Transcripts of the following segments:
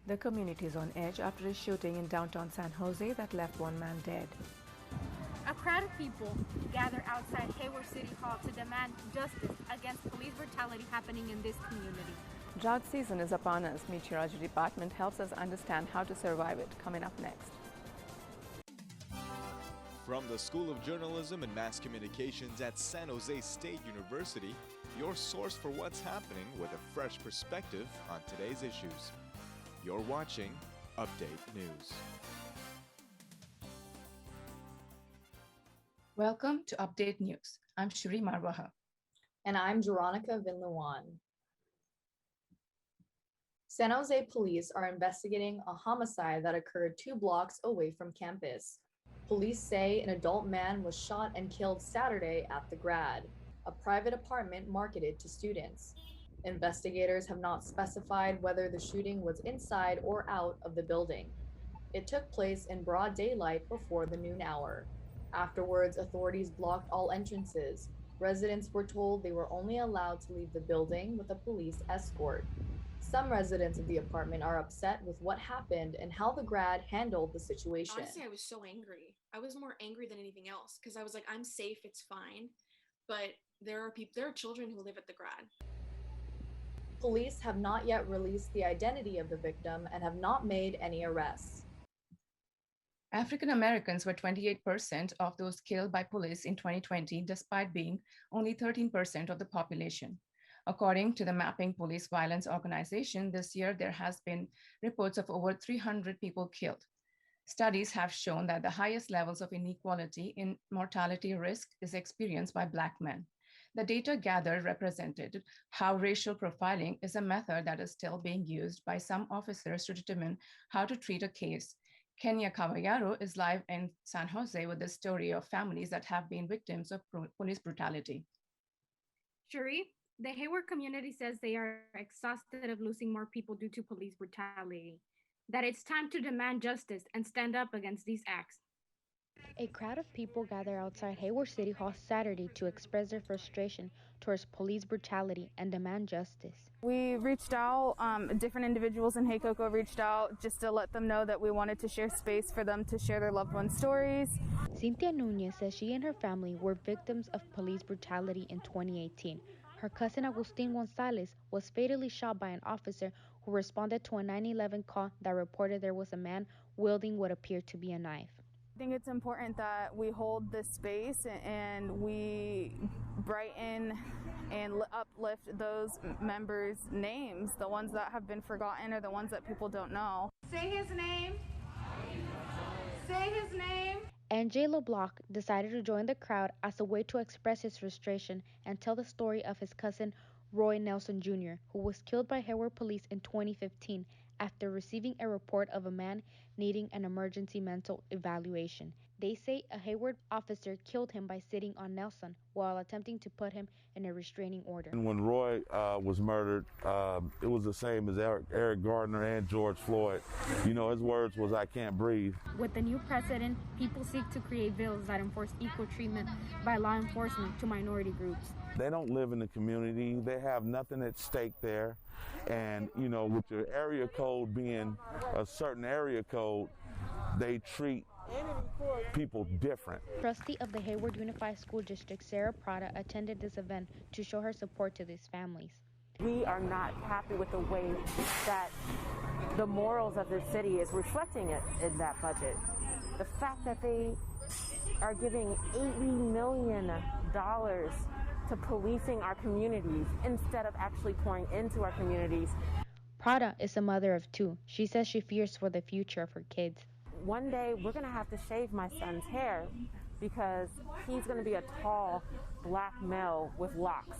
The community is on edge after a shooting in downtown San Jose that left one man dead. A crowd of people gather outside Hayward City Hall to demand justice against police brutality happening in this community. Drought season is upon us. Meteorology department helps us understand how to survive it. Coming up next. From the School of Journalism and Mass Communications at San Jose State University, your source for what's happening with a fresh perspective on today's issues. You're watching Update News. Welcome to Update News. I'm Shuri Marwaha. And I'm Veronica Vinluan. San Jose police are investigating a homicide that occurred 2 blocks away from campus. Police say an adult man was shot and killed Saturday at the Grad, a private apartment marketed to students. Investigators have not specified whether the shooting was inside or out of the building. It took place in broad daylight before the noon hour. Afterwards, authorities blocked all entrances. Residents were told they were only allowed to leave the building with a police escort. Some residents of the apartment are upset with what happened and how the Grad handled the situation. Honestly, I was so angry. I was more angry than anything else because I was like, I'm safe, it's fine. But there are children who live at the Grad. Police have not yet released the identity of the victim and have not made any arrests. African Americans were 28% of those killed by police in 2020, despite being only 13% of the population. According to the Mapping Police Violence Organization, this year there has been reports of over 300 people killed. Studies have shown that the highest levels of inequality in mortality risk is experienced by Black men. The data gathered represented how racial profiling is a method that is still being used by some officers to determine how to treat a case. Kenya Caballero is live in San Jose with the story of families that have been victims of police brutality. Shuri, the Hayward community says they are exhausted of losing more people due to police brutality, that it's time to demand justice and stand up against these acts. A crowd of people gather outside Hayward City Hall Saturday to express their frustration towards police brutality and demand justice. We reached out, different individuals in Haycoco reached out just to let them know that we wanted to share space for them to share their loved ones' stories. Cynthia Nunez says she and her family were victims of police brutality in 2018. Her cousin Agustin Gonzalez was fatally shot by an officer who responded to a 911 call that reported there was a man wielding what appeared to be a knife. I think it's important that we hold this space and we brighten and uplift those members' names, the ones that have been forgotten or the ones that people don't know. Say his name. Say his name. N.J. LeBlanc decided to join the crowd as a way to express his frustration and tell the story of his cousin Roy Nelson Jr., who was killed by Hayward police in 2015 after receiving a report of a man needing an emergency mental evaluation. They say a Hayward officer killed him by sitting on Nelson while attempting to put him in a restraining order. And when Roy was murdered, it was the same as Eric Gardner and George Floyd. You know, his words was, "I can't breathe." With the new president, people seek to create bills that enforce equal treatment by law enforcement to minority groups. They don't live in the community. They have nothing at stake there. And, you know, with your area code being a certain area code, they treat people different. Trustee of the Hayward Unified School District, Sarah Prada, attended this event to show her support to these families. We are not happy with the way that the morals of the city is reflecting it in that budget. The fact that they are giving $80 million to policing our communities instead of actually pouring into our communities. Prada is a mother of 2. She says she fears for the future of her kids. One day we're going to have to shave my son's hair because he's going to be a tall black male with locks.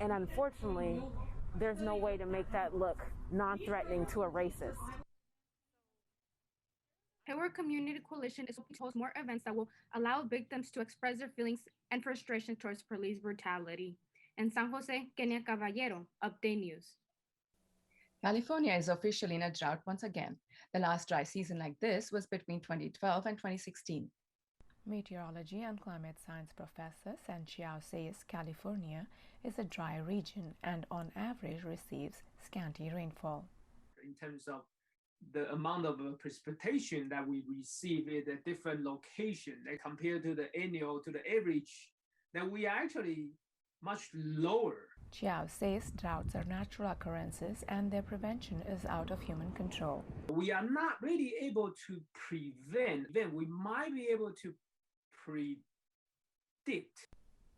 And unfortunately, there's no way to make that look non-threatening to a racist. Hayward Community Coalition is hoping to host more events that will allow victims to express their feelings and frustration towards police brutality. In San Jose, Kenya Caballero, Update News. California is officially in a drought once again. The last dry season like this was between 2012 and 2016. Meteorology and climate science professor Sanjose says California is a dry region and on average receives scanty rainfall. in terms of the amount of precipitation that we receive at a different location compared to the annual, to the average, then we are actually much lower. Chiao says droughts are natural occurrences and their prevention is out of human control. We are not really able to prevent, then we might be able to predict.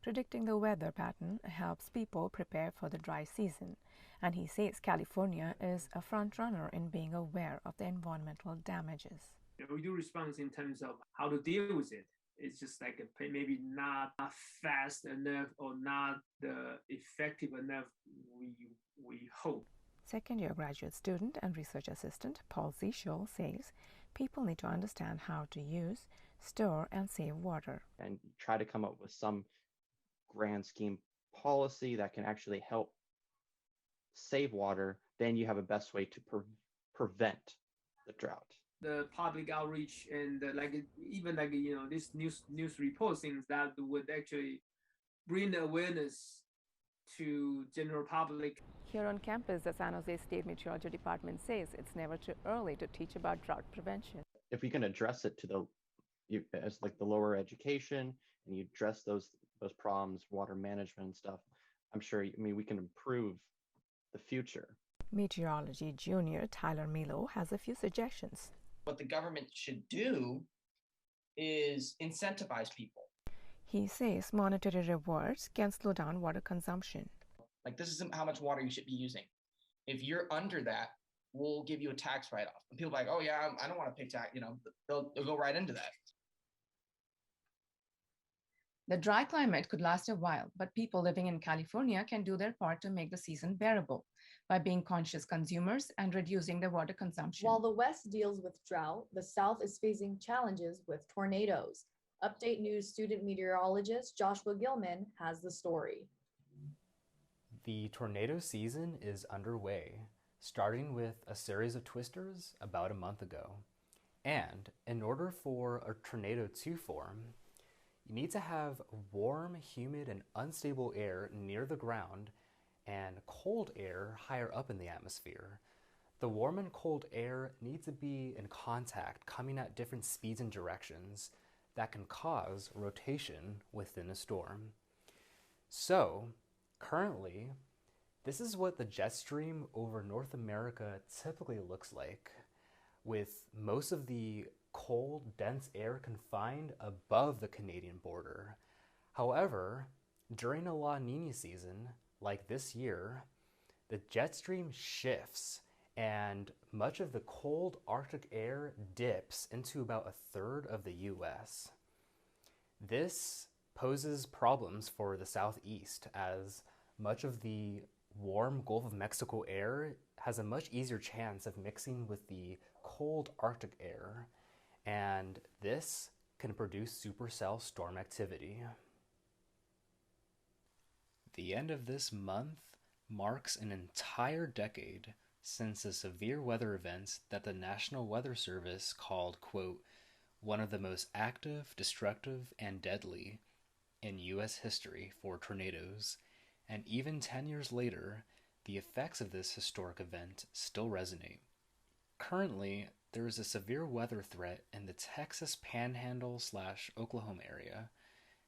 Predicting the weather pattern helps people prepare for the dry season, and he says California is a front runner in being aware of the environmental damages. We do response in terms of how to deal with it. It's just like maybe not fast enough or not effective enough, we hope. Second-year graduate student and research assistant Paul Zishol says people need to understand how to use, store, and save water. And try to come up with some grand scheme policy that can actually help save water, then you have a best way to prevent the drought. The public outreach and even this news report things that would actually bring the awareness to general public. Here on campus, the San Jose State Meteorology Department says it's never too early to teach about drought prevention. If we can address it as the lower education, and you address those problems, water management and stuff, I'm sure, we can improve the future. Meteorology junior Tyler Milo has a few suggestions. What the government should do is incentivize people. He says monetary rewards can slow down water consumption. Like, this isn't how much water you should be using. If you're under that, we'll give you a tax write-off. And people are like, oh yeah, I don't want to pay tax, they'll go right into that. The dry climate could last a while, but people living in California can do their part to make the season bearable by being conscious consumers and reducing their water consumption. While the West deals with drought, the South is facing challenges with tornadoes. Update News student meteorologist Joshua Gilman has the story. The tornado season is underway, starting with a series of twisters about a month ago. And in order for a tornado to form, you need to have warm, humid, and unstable air near the ground and cold air higher up in the atmosphere. The warm and cold air need to be in contact, coming at different speeds and directions that can cause rotation within a storm. So, currently, this is what the jet stream over North America typically looks like, with most of the cold, dense air confined above the Canadian border. However, during a La Nina season, like this year, the jet stream shifts and much of the cold Arctic air dips into about a third of the US. This poses problems for the southeast, as much of the warm Gulf of Mexico air has a much easier chance of mixing with the cold Arctic air, and this can produce supercell storm activity. The end of this month marks an entire decade since the severe weather events that the National Weather Service called, quote, one of the most active, destructive, and deadly in U.S. history for tornadoes, and even 10 years later, the effects of this historic event still resonate. Currently, there is a severe weather threat in the Texas Panhandle / Oklahoma area,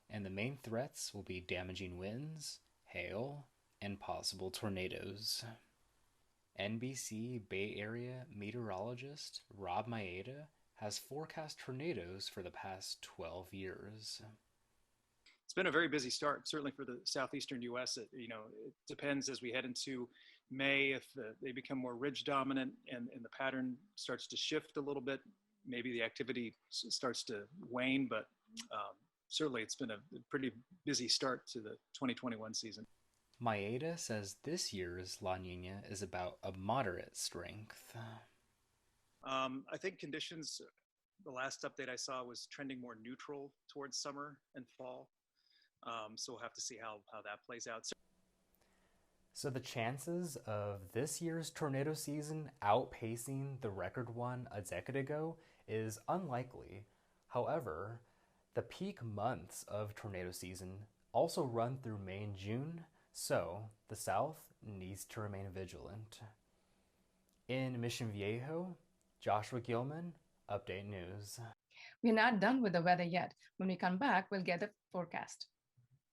and the main threats will be damaging winds, hail, and possible tornadoes. NBC Bay Area meteorologist Rob Maeda has forecast tornadoes for the past 12 years. It's been a very busy start, certainly for the southeastern U.S. It depends as we head into May if they become more ridge dominant and the pattern starts to shift a little bit. Maybe the activity starts to wane, but certainly it's been a pretty busy start to the 2021 season. Maeda says this year's La Nina is about a moderate strength. I think conditions, the last update I saw was trending more neutral towards summer and fall. So we'll have to see how that plays out. So the chances of this year's tornado season outpacing the record one a decade ago is unlikely. However, the peak months of tornado season also run through May and June, so the South needs to remain vigilant. In Mission Viejo, Joshua Gilman, Update News. We're not done with the weather yet. When we come back, we'll get the forecast.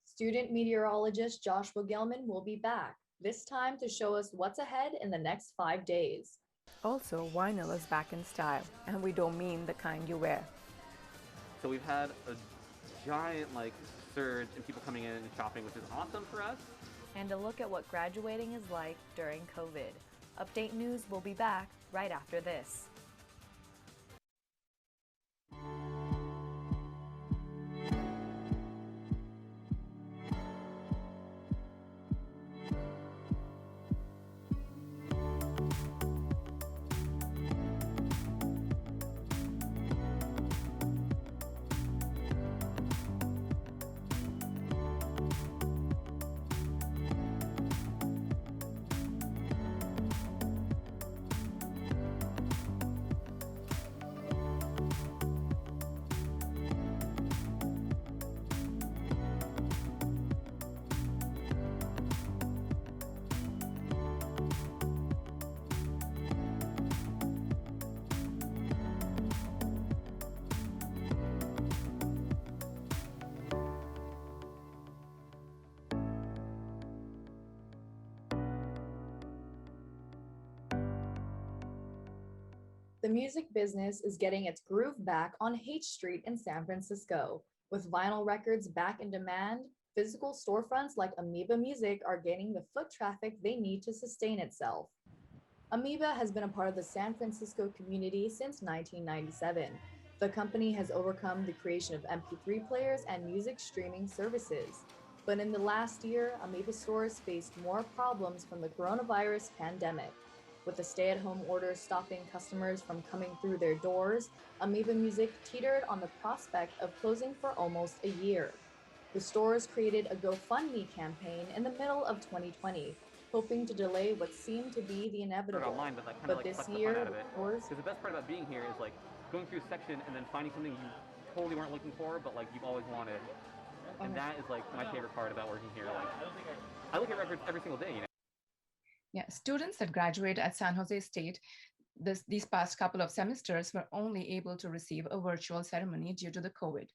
Student meteorologist Joshua Gelman will be back, this time to show us what's ahead in the next 5 days. Also, vinyl is back in style, and we don't mean the kind you wear. So we've had a giant surge in people coming in and shopping, which is awesome for us. And a look at what graduating is like during COVID. Update News will be back right after this. The music business is getting its groove back on H Street in San Francisco. With vinyl records back in demand, physical storefronts like amoebamusic are gaining the foot traffic they need to sustain itself. Amoeba has been a part of the San Francisco community since 1997. The company has overcome the creation of MP3 players and music streaming services. But in the last year, Amoeba stores faced more problems from the coronavirus pandemic. With the stay-at-home orders stopping customers from coming through their doors, amoebamusic teetered on the prospect of closing for almost a year. The stores created a GoFundMe campaign in the middle of 2020, hoping to delay what seemed to be the inevitable. Online, but this year, because the best part about being here is going through a section and then finding something you totally weren't looking for, but you've always wanted. And that is my favorite part about working here. I look at records every single day, you know. Yeah, students that graduate at San Jose State these past couple of semesters were only able to receive a virtual ceremony due to the COVID.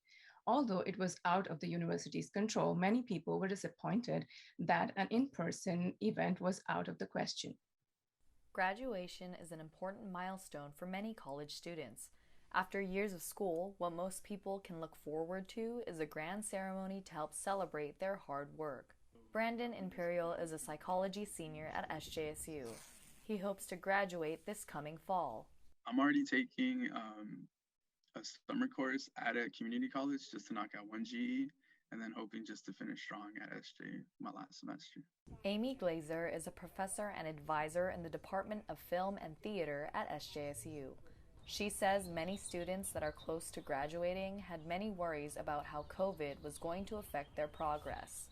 Although it was out of the university's control, many people were disappointed that an in-person event was out of the question. Graduation is an important milestone for many college students. After years of school, what most people can look forward to is a grand ceremony to help celebrate their hard work. Brandon Imperial is a psychology senior at SJSU. He hopes to graduate this coming fall. I'm already taking a summer course at a community college just to knock out one GE, and then hoping just to finish strong at SJ my last semester. Amy Glazer is a professor and advisor in the Department of Film and Theater at SJSU. She says many students that are close to graduating had many worries about how COVID was going to affect their progress.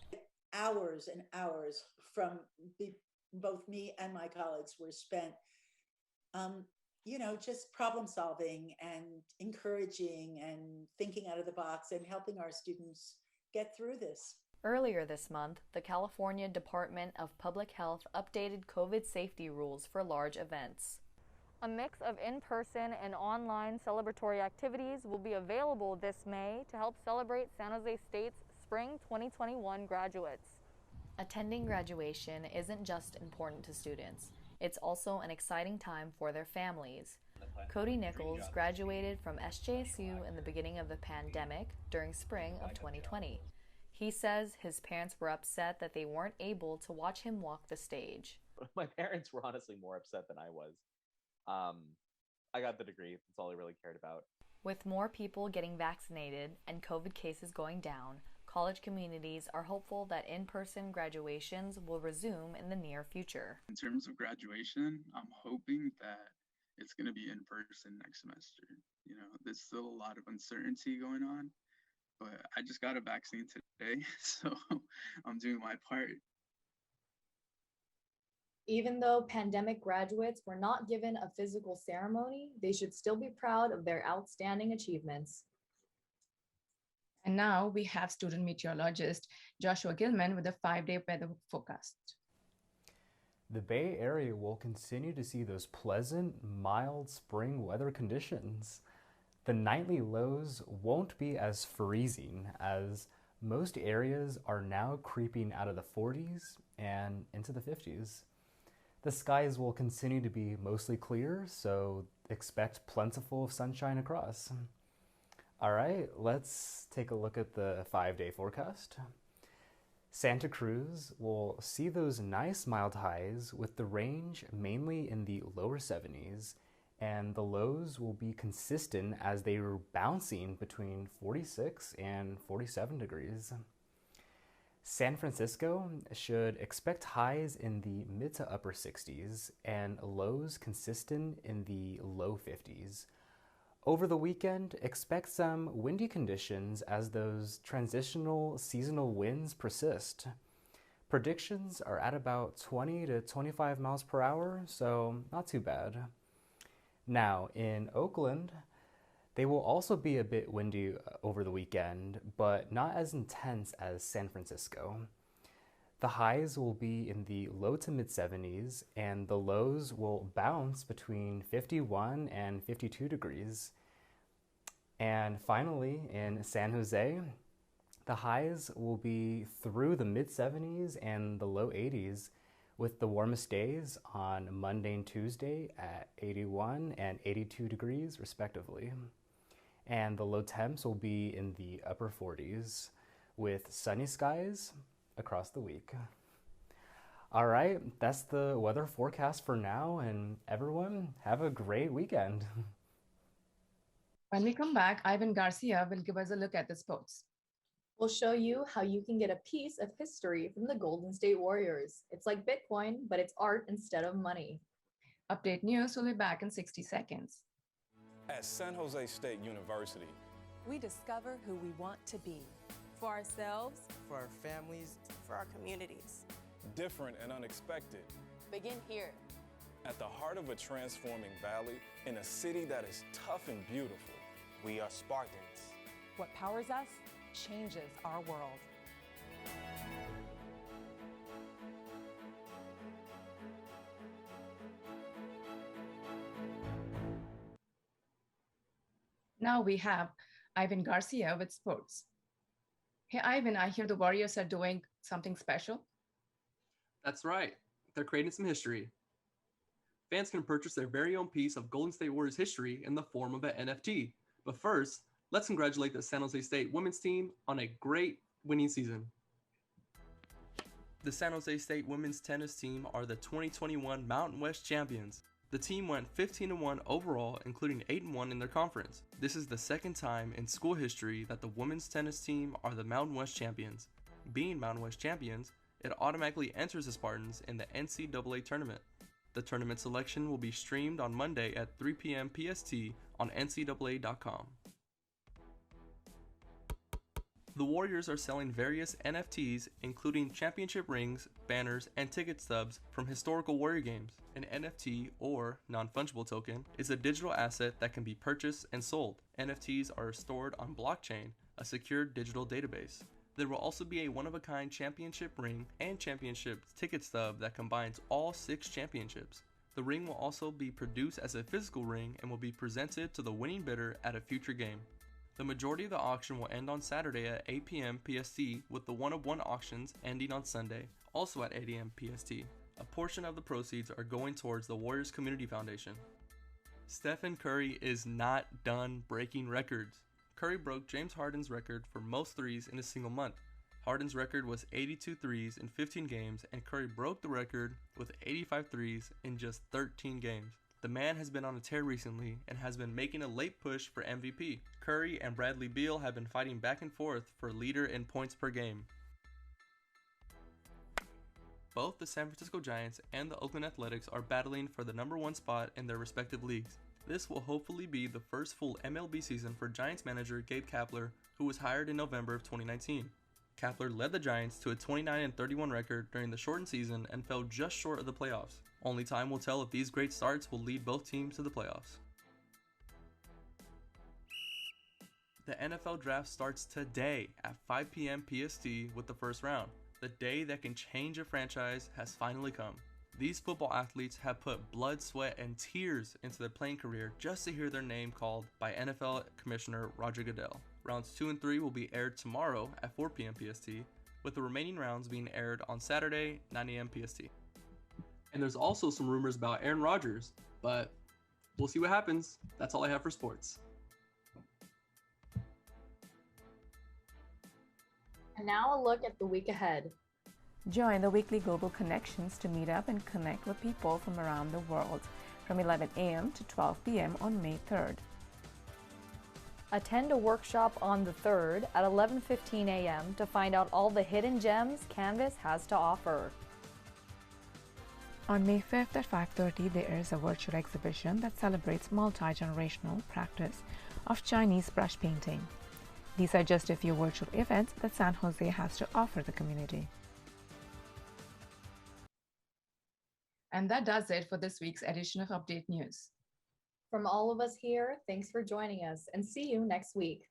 Hours and hours from both me and my colleagues were spent, just problem solving and encouraging and thinking out of the box and helping our students get through this. Earlier this month, the California Department of Public Health updated COVID safety rules for large events. A mix of in-person and online celebratory activities will be available this May to help celebrate San Jose State's Spring 2021 graduates. Attending graduation isn't just important to students, it's also an exciting time for their families. Cody Nichols graduated from SJSU in the beginning of the pandemic during spring of 2020. He says his parents were upset that they weren't able to watch him walk the stage. My parents were honestly more upset than I was. I got the degree, that's all I really cared about. With more people getting vaccinated and COVID cases going down, college communities are hopeful that in-person graduations will resume in the near future. In terms of graduation, I'm hoping that it's going to be in person next semester. There's still a lot of uncertainty going on, but I just got a vaccine today, so I'm doing my part. Even though pandemic graduates were not given a physical ceremony, they should still be proud of their outstanding achievements. And now we have student meteorologist Joshua Gilman with a 5-day weather forecast. The Bay Area will continue to see those pleasant, mild spring weather conditions. The nightly lows won't be as freezing, as most areas are now creeping out of the 40s and into the 50s. The skies will continue to be mostly clear, so expect plentiful sunshine across. All right, let's take a look at the 5-day forecast. Santa Cruz will see those nice mild highs with the range mainly in the lower 70s, and the lows will be consistent as they are bouncing between 46 and 47 degrees. San Francisco should expect highs in the mid to upper 60s and lows consistent in the low 50s. Over the weekend, expect some windy conditions as those transitional seasonal winds persist. Predictions are at about 20 to 25 miles per hour, so not too bad. Now, in Oakland, they will also be a bit windy over the weekend, but not as intense as San Francisco. The highs will be in the low to mid 70s, and the lows will bounce between 51 and 52 degrees. And finally, in San Jose, the highs will be through the mid 70s and the low 80s, with the warmest days on Monday and Tuesday at 81 and 82 degrees respectively. And the low temps will be in the upper 40s, with sunny skies across the week. All right, that's the weather forecast for now, and everyone, have a great weekend. When we come back, Ivan Garcia will give us a look at the sports. We'll show you how you can get a piece of history from the Golden State Warriors. It's like Bitcoin, but it's art instead of money. Update news will be back in 60 seconds. At San Jose State University, we discover who we want to be. For ourselves, for our families, for our communities. Different and unexpected. Begin here. At the heart of a transforming valley, in a city that is tough and beautiful. We are Spartans. What powers us changes our world. Now we have Ivan Garcia with sports. Hey, Ivan, I hear the Warriors are doing something special. That's right. They're creating some history. Fans can purchase their very own piece of Golden State Warriors history in the form of an NFT. But first, let's congratulate the San Jose State women's team on a great winning season. The San Jose State women's tennis team are the 2021 Mountain West champions. The team went 15-1 overall, including 8-1 in their conference. This is the second time in school history that the women's tennis team are the Mountain West champions. Being Mountain West champions, it automatically enters the Spartans in the NCAA tournament. The tournament selection will be streamed on Monday at 3 p.m. PST on ncaa.com. The Warriors are selling various NFTs, including championship rings, banners, and ticket stubs from historical Warrior games. An NFT, or non-fungible token, is a digital asset that can be purchased and sold. NFTs are stored on blockchain, a secure digital database. There will also be a one-of-a-kind championship ring and championship ticket stub that combines all 6 championships. The ring will also be produced as a physical ring and will be presented to the winning bidder at a future game. The majority of the auction will end on Saturday at 8 p.m. PST, with the one-of-one auctions ending on Sunday, also at 8 a.m. PST. A portion of the proceeds are going towards the Warriors Community Foundation. Stephen Curry is not done breaking records. Curry broke James Harden's record for most threes in a single month. Harden's record was 82 threes in 15 games, and Curry broke the record with 85 threes in just 13 games. The man has been on a tear recently and has been making a late push for MVP. Curry and Bradley Beal have been fighting back and forth for leader in points per game. Both the San Francisco Giants and the Oakland Athletics are battling for the #1 spot in their respective leagues. This will hopefully be the first full MLB season for Giants manager Gabe Kapler, who was hired in November of 2019. Kapler led the Giants to a 29-31 record during the shortened season and fell just short of the playoffs. Only time will tell if these great starts will lead both teams to the playoffs. The NFL draft starts today at 5 p.m. PST with the first round. The day that can change a franchise has finally come. These football athletes have put blood, sweat, and tears into their playing career just to hear their name called by NFL Commissioner Roger Goodell. Rounds 2 and 3 will be aired tomorrow at 4 p.m. PST, with the remaining rounds being aired on Saturday, 9 a.m. PST. And there's also some rumors about Aaron Rodgers, but we'll see what happens. That's all I have for sports. And now a look at the week ahead. Join the weekly Global Connections to meet up and connect with people from around the world from 11 a.m. to 12 p.m. on May 3rd. Attend a workshop on the 3rd at 11:15 a.m. to find out all the hidden gems Canvas has to offer. On May 5th at 5:30, there is a virtual exhibition that celebrates multi-generational practice of Chinese brush painting. These are just a few virtual events that San Jose has to offer the community. And that does it for this week's edition of Update News. From all of us here, thanks for joining us and see you next week.